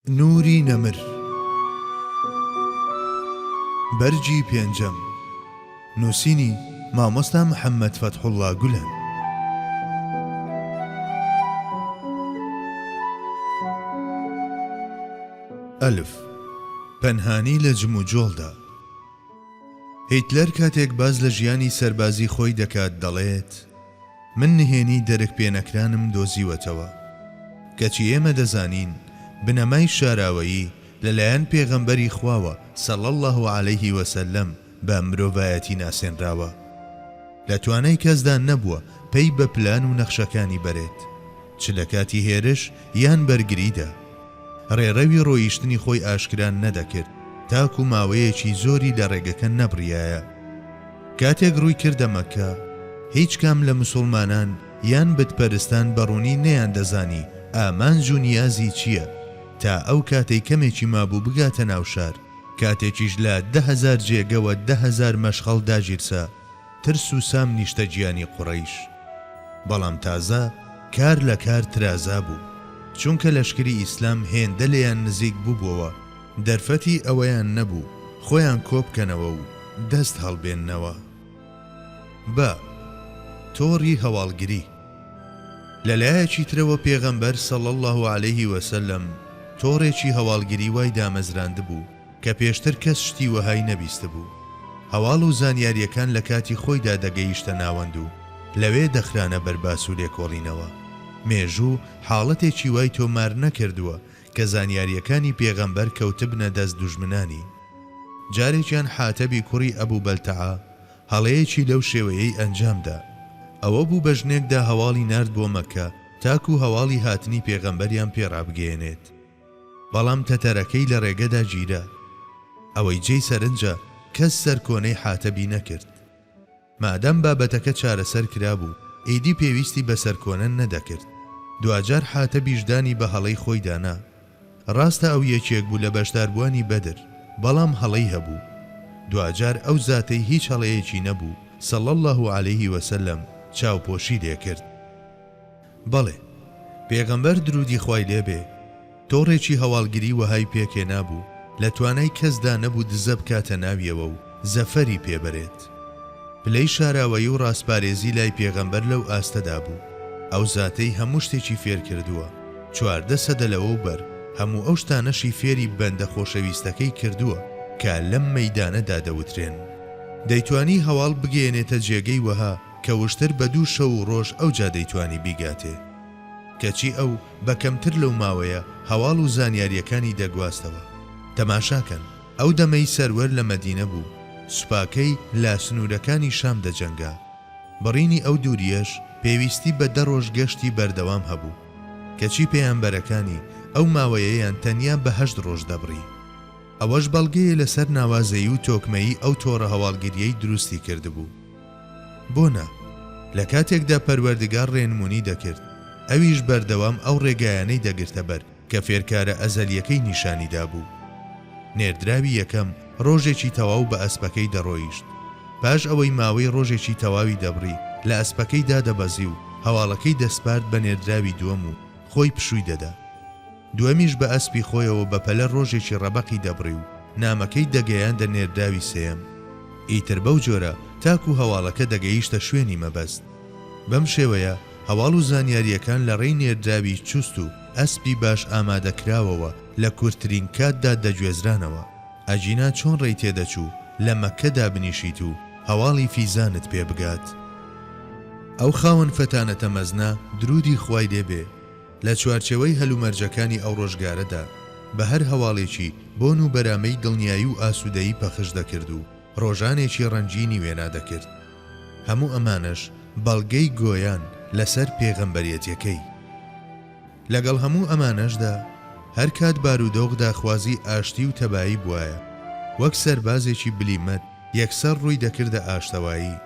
نوری نەمر بەرجی پێنجەم نووسینی مامۆستا محەممەد فەتحوڵڵا گولەن. ئەلف پەنهانی لە جم و جۆڵدا. هیتلەر کاتێک باز لە ژیانی سەربازی خۆی دەکات دەڵێت من نهێنی دەرک پێنەکرانم دۆزیوەتەوە، کەچی ئێمە دەزانین بنەمای شاراوەیی لەلایەن پێغەمبەری خواوە سەڵ الله عليه وسلم بە مرۆڤایەتی ناسێنراوە، لە توانای کەسدا نەبووە پێی بە پلان و نەخشەکانی بەرێت، چ لە کاتی هێرش یان بەرگریدا. ڕێڕەوی ڕۆیشتنی خۆی ئاشکران نەدەکرد تاکو ماوەیەکی زۆری لە ڕێگەکە نەبڕیایە. کاتێک ڕووی کردە مەککە هیچ کام لە مسڵمانان یان بتپەرستان بەڕوونی نەیان دەزانی ئامانج و نیازی چییە، تا ئەو کاتەی کەمێکی مابوو بگاتە ناو شار، کاتێکیش لە 10,000 جێگەوە 10,000 مەشخەڵ داگیرسا ترس و سام نیشتە گیانی قوڕەیش. بەڵام تازە کار لە کار ترازا بوو، چونکە لەشکری ئیسلام هێندە لێیان نزیک بووبووەوە، دەرفەتی ئەوەیان نەبوو خۆیان کۆبکەنەوە و دەست هەڵبێننەوە. بە تۆڕی هەواڵگری. لەلایەکی ترەوە پێغەمبەر سەڵ الله عليه وسلم تۆڕێکی هەواڵگری وای دامەزراند بوو کە پێشتر کەس شتی وەهای نەبیست بوو. هەواڵ و زانیاریەکان لە کاتی خۆیدا دەگەیشتە ناوەند و لەوێ دەخرانە بەرباس و لێکۆڵینەوە. مێژوو حاڵەتێکی وای تۆمار نەکردووە کە زانیاریەکانی پێغەمبەر کەوتبنە دەست دوژمنانی. جارێکیان حاتەبی کوڕی ئەبوو بەلتەعا هەڵەیەکی لەو شێوەیەی ئەنجامدا. ئەوە بوو بە ژنێکدا هەواڵی نارد بۆ مەککە تاکو هەواڵی هاتنی پێغەمبەریان پێڕابگەێنێت، بەڵام تەتەرەکەی لە ڕێگەدا گیرە. ئەوەی جێی سەرنجە کەس سەرکۆنەی حاتەبی نەکرد. مادەم بابەتەکە چارەسەر کرابوو ئیدی پێویستی بە سەرکۆنە نەدەکرد. دوجار حاتەبیشدانی بە هەڵەی خۆی دانا. ڕاستە ئەو یەکێک بوو لە بەشداربووانی بەدر، بەڵام هەڵەی هەبوو. دوجار ئەو زاتەی هیچ هەڵەیەکی نەبوو سەڵ الله عليه وسلم چاوپۆشی لێکرد. بەڵێ پێغەمبەر درودی خوای لێبێ تۆڕێکی هەواڵگری وەهای پێکێنا بوو، لە توانای کەسدا نەبوو دزە بکاتە ناویەوە و زەفەری پێبەرێت. پلەی شاراوەیی و ڕاستپارێزی لای پێغەمبەر لەو ئاستەدا بوو. ئەو زاتەی هەموو شتێکی فێر کردووە، 14 سەدە لەوە بەر هەموو ئەو شتانەشی فێری بەندە خۆشەویستەکەی کردووە کە لەم مەیدانەدا دەوترێن. دەیتوانی هەواڵ بگەێنێتە جێگەی وەها کە وشتر بە 2 شەو و ڕۆژ ئەو جا دەیتوانی بیگاتێ، کەچی ئەو بەکەمتر لەو ماوەیە هەواڵ و زانیاریەکانی دەگواستەوە. تەماشاکەن ئەو دەمەی سەروەر لە مەدینە بوو، سوپاکەی لا سنوورەکانی شام دەجەنگا. بڕینی ئەو دووریەش پێویستی بە 10 ڕۆژ گەشتی بەردەوام هەبوو، کەچی پێیانبەرەکانی ئەو ماوەیەیان تەنیا بە 8 ڕۆژ دەبڕی. ئەوەش بەڵگەیە لەسەر ناوازەیی و تۆکمەیی ئەو تۆڕە هەواڵگریەی دروستی کردبوو. بۆنە لە کاتێکدا پەروەردگار ڕێنمونی دەکرد، ئەویش بەردەوام ئەو ڕێگایانەی دەگرتە بەر کە فێرکارە ئەزەلیەکەی نیشانیدا بوو. نێردراوی یەکەم ڕۆژێکی تەواو بە ئەسپەکەی دەڕۆیشت، پاش ئەوەی ماوەی ڕۆژێکی تەواوی دەبڕی لە ئەسپەکەی دادەبەزی و هەواڵەکەی دەسپارد بە نێردراوی دووەم و خۆی پشووی دەدا. دووەمیش بە ئەسپی خۆیەوە بە پەلە ڕۆژێکی ڕەبەقی دەبڕی و نامەکەی دەگەیاندە نێردراوی سێم. ئیتر بەو جۆرە تاکو هەواڵەکە دەگەیشتە شوێنی مەبەست. بەم شێوەیە هەواڵ و زانیاریەکان لە ڕێی نێردراوی چوست و ئەسپی باش ئامادەکراوەوە لە کورتترین کاتدا دەگوێزرانەوە. ئەجینا چۆن ڕێی تێدەچوو لە مەککەدا بنیشیت و هەواڵی فیزانت پێ بگات. ئەو خاوەن فەتانەتە مەزنا درودی خوای لێبێ لە چوارچێوەی هەلومەرجەکانی ئەو ڕۆژگارەدا بە هەر هەواڵێکی بۆن و بەرامەی دڵنیایی و ئاسوودەیی پەخش دەکرد و ڕۆژانێکی ڕەنجینی وێنا دەکرد. هەموو ئەمانش بەڵگەی گۆیان لەسەر پێغەمبەریەتیەکەی. لەگەڵ هەموو ئەمانەشدا هەر کات بارودۆخ داخوازی ئاشتی و تەبایی بوایە، وەک سەربازێکی بلیمەت یەکسەر ڕووی دەکردە ئاشتەوایی.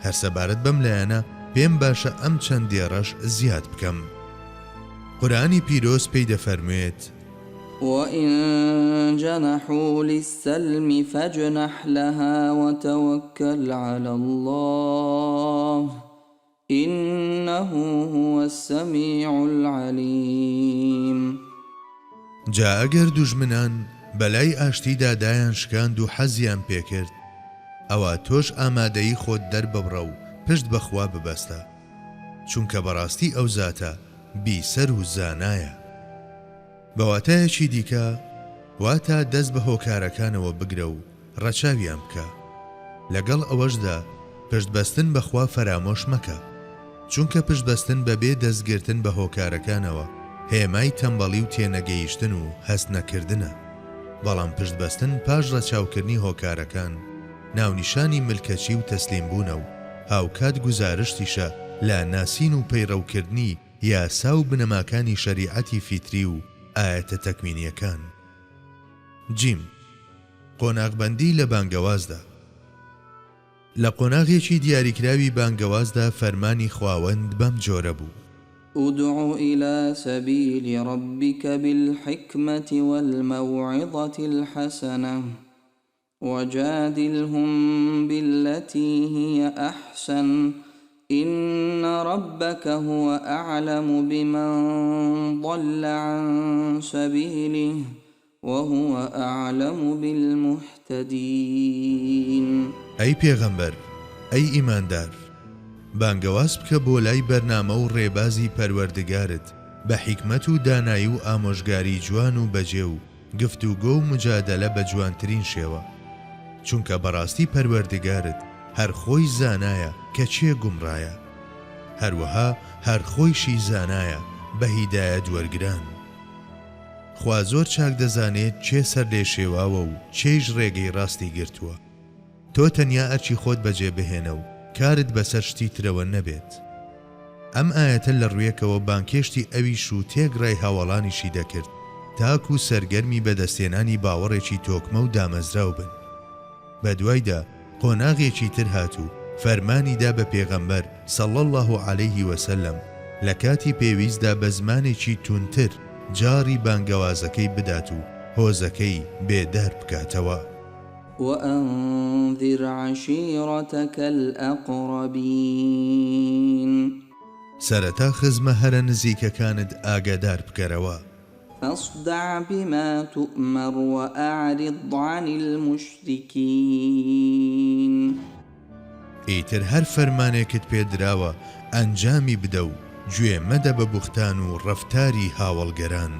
هەر سەبارەت بەم لایەنە پێم باشە ئەم چەندێڕەش زیاد بکەم. قورئانی پیرۆز پێی دەفەرموێت وَإِن جَنَحُوا لِلسَّلْمِ فَاجْنَحْ لَهَا وَتَوَكَّلْ عَلَى اللَّهِ إِنَّهُ هُوَ السَّمِيعُ الْعَلِيمُ. جا ئەگەر دوژمنان بەلای ئاشتیدا دایان شکاند و حەزیان پێکرد ئەوە تۆش ئامادەی خۆت دەرببڕە و پشت بەخوا ببەستە چونکە بەڕاستی ئەو زاتە بیسەر و زانایە. بەواتایەکی دیکە واتە دەست بە هۆکارەکانەوە بگرە و ڕەچاویان بکە. لەگەڵ ئەوەشدا پشتبەستن بەخوا فەرامۆش مەکە چونکە پشتبەستن بەبێ دەستگرتن بە هۆکارەکانەوە هێمای تەمبەڵی و تێنەگەیشتن و هەست نەکردنە. بەڵام پشتبەستن پاش ڕەچاوکردنی هۆکارەکان ناونیشانی ملکەچی و تەسلیم بوونە و هاوکات گوزارشتیشە لە ناسین و پەیڕەوکردنی یاسا و بنەماکانی شەریعەتی فیتری و ئاەتە تەکوینیەکان. جیم قۆناغبەندی لە بانگەوازدا. لە قۆناغێکی دیاریکراوی بانگەوازدا فەرمانی خواوەند بەم جۆرە بوو: ادع إلى سبيل ربك بالحكمة والموعظة الحسنة وجادلهم بالتي هي أحسن إن ربك هو أعلم بمن ضل عن سبيله وهو أعلم بالمهتدين. ئەی پێغەمبەر، ئەی ئیماندار، بانگەواز بکە بۆ لای بەرنامە و ڕێبازی پەروەردگارت بە حیکمەت و دانایی و ئامۆژگاری جوان و بەجێ و گفتوگۆ و مجادلە بە جوانترین شێوە چونکە بەڕاستی پەروەردگارت هەر خۆی زانایە کە چێ گومڕایە، هەروەها هەر خۆیشی زانایە بە هیدایەت وەرگران. خوا زۆر چاک دەزانێت چێ سەر لێ شێواوە و چێژ ڕێگەی ڕاستی گرتووە. تۆ تەنیا ئەرچی خۆت بەجێ بهێنە و کارت بەسەر شتی ترەوە نەبێت. ئەم ئاەتە لە ڕوویەکەوە بانکێشتی ئەویش و تێگڕای هاوڵانیشی دەکرد تاکو و سەرگەرمی بەدەستێنانی باوەڕێکی تۆکمە و دامەزراو بن. بە دوایدا قۆناغێکی تر هاتوو فەرمانیدا بە پێغەمبەر صەڵی الله عەلەیه وسەلەم لە کاتی پێویستدا بە زمانێکی تونتر جاری بانگەوازەکەی بدات و هۆزەکەی بێدار بکاتەوە. وأنذر عشيرتك الأقربين. سەرەتا خزمە هەرە نزیکەکانت ئاگادار بکەرەوە. فاصدع بما تؤمر وأعرض عن المشركين. ئیتر هەر فەرمانێکت پێدراوە ئەنجامی بدە و گوێ مەدە بە بوختان و ڕەفتاری هاوڵگەران.